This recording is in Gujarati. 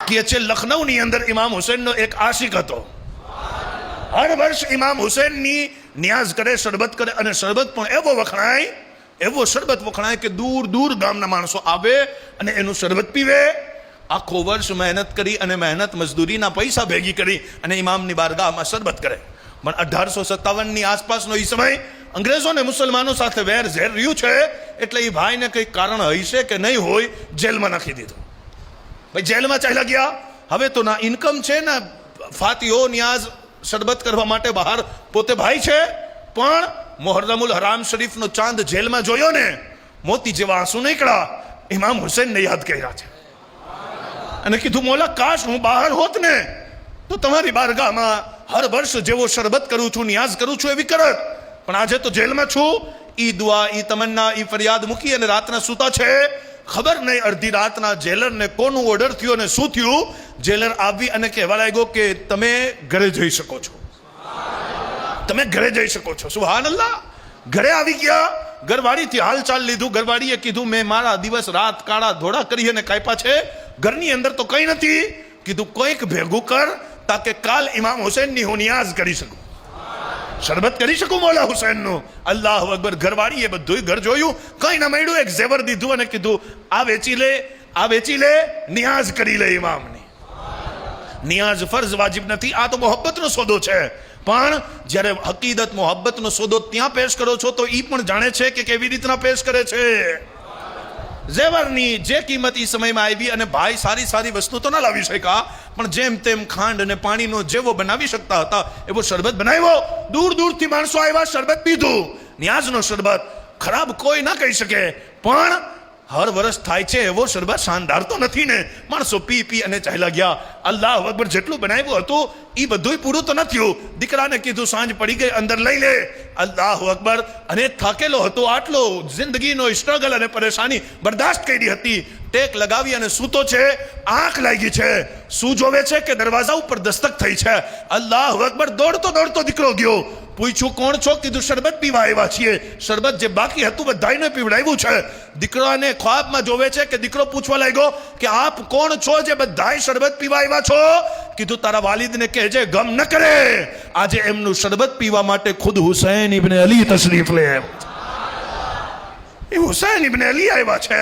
કે છે લખનૌની અંદર ઇમામ હુસૈનનો એક આશિક હતો. હર વર્ષ ઇમામ હુસૈનની નિયાઝ કરે, શરબત કરે, અને શરબત પણ એવો શરબત વખણાય કે દૂર દૂર ગામના માણસો આવે અને એનું શરબત પીવે. આખો વર્ષ મહેનત કરી અને મહેનત મજદૂરીના પૈસા ભેગી કરી અને ઇમામની બારગાહમાં શરબત કરે. પણ 1857ની આસપાસનો એ સમય અંગ્રેજોને મુસલમાનો સાથે વેર ઝેર રહ્યું છે, એટલે એ ભાઈને કંઈક કારણ હશે કે નહીં હોય, જેલમાં નાખી દીધો. ભાઈ જેલમાં ચાલ્યા ગયા. હવે તો ના ઇન્કમ છે, ના ફાતીઓ નિયાઝ શરબત કરવા માટે બહાર પોતે ભાઈ છે, પણ મોહર્રમુલ હરામ શરીફનો ચાંદ જેલમાં જોયો ને, મોતી જેવા આંસુ નીકળ્યા. ઇમામ હુસૈનને યાદ કર્યા છે અને કીધું, મોલા કાશ હું બહાર હોત ને તો તમારી બારગાહમાં હર વર્ષ જેવો શરબત કરું છું, નિયાઝ કરું છું, એવી કરત. પણ આજે તો જેલમાં છું. ઈ દુઆ, ઈ તમન્ના, ઈ ફરિયાદ મૂકી અને રાતના સૂતા છે. ખબર નહીં અડધી રાતના જેલરને કોનું ઓર્ડર થયો અને શું થયું. જેલર આવી અને કહેવા લાગ્યો કે તમે ઘરે જઈ શકો છો, તમે ઘરે જઈ શકો છો. સુબહાનલ્લાહ. ઘરે આવી ગયા. ઘરવાળીથી હાલચાલ લીધું. ઘરવાળીએ કીધું, મેં મારા દિવસ રાત કાળા ધોળા કરી અને કાપ્યા છે, ઘરની અંદર તો કંઈ નથી. કીધું કંઈક ભેગું કર તાકે કાલ ઇમામ હુસૈનની હું નિયાઝ કરી શકું, શરબત કરી શકું મોલા હુસૈનનું. અલ્લાહુ અકબર. ઘરવાળીએ બધું ઘર જોયું, કંઈ ના મળ્યું. એક ઝેવર દીધું અને કીધું, આ વેચી લે, નિયાઝ કરી લે ઇમામની. નિયાઝ ફરજ વાજિબ નથી. આ તો મોહબ્બતનો સોદો છે. પણ જ્યારે હકીકત મોહબ્બતનો સોદો ત્યાં પેશ કરો છો તો એ પણ જાણે છે કે કેવી રીતના પેશ કરે છે. ઝેવરની જે કિંમત એ સમયમાં આવી, અને ભાઈ સારી વસ્તુ તો ના લાવી શક્યા, પણ જેમ તેમ ખાંડ અને પાણીનો જેવો બનાવી શકતા હતા એવો શરબત બનાવ્યો. દૂર દૂરથી માણસો આવ્યા, શરબત પીધું. નિયાઝનો શરબત ખરાબ કોઈ ના કહી શકે, પણ હર વર્ષ થાય છે એવો શરબત શાનદાર તો નથી ને. માણસો પી અને ચાલ્યા ગયા. અલ્લાહ અકબર. જેટલું બનાવ્યું હતું એ બધું પૂરું તો ન થયું. દીકરાને કીધું, સાંજ પડી ગઈ, અંદર લઈ લે. અલ્લાહ અકબર. અને થાકેલો હતો, આટલો જિંદગીનો સ્ટ્રગલ અને પરેશાની બરદાસ્ત કરી હતી. ટેક લગાવી અને સૂતો છે. આંખ લાગી છે. શું જોવે છે કે દરવાજા ઉપર દસ્તક થઈ છે. અલ્લાહ અકબર. દોડતો દીકરો ગયો. પૂછ્યું, કોણ છો? કીધું, શરબત પીવા આવ્યા છીએ. શરબત જે બાકી હતું બધાને પીવડાવ્યું છે. દીકરાને ખ્વાબમાં જોવે છે કે દીકરો પૂછવા લાગ્યો કે આપ કોણ છો જે બધાય શરબત પીવા આવ્યા છો? કીધું, તારા વાલિદને કહેજે ગમ ન કરે, આજે એમનું શરબત પીવા માટે ખુદ હુસૈન ઇબ્ન અલી તશરીફ લે. એ હુસૈન ઇબ્ન અલી આવ્યા છે.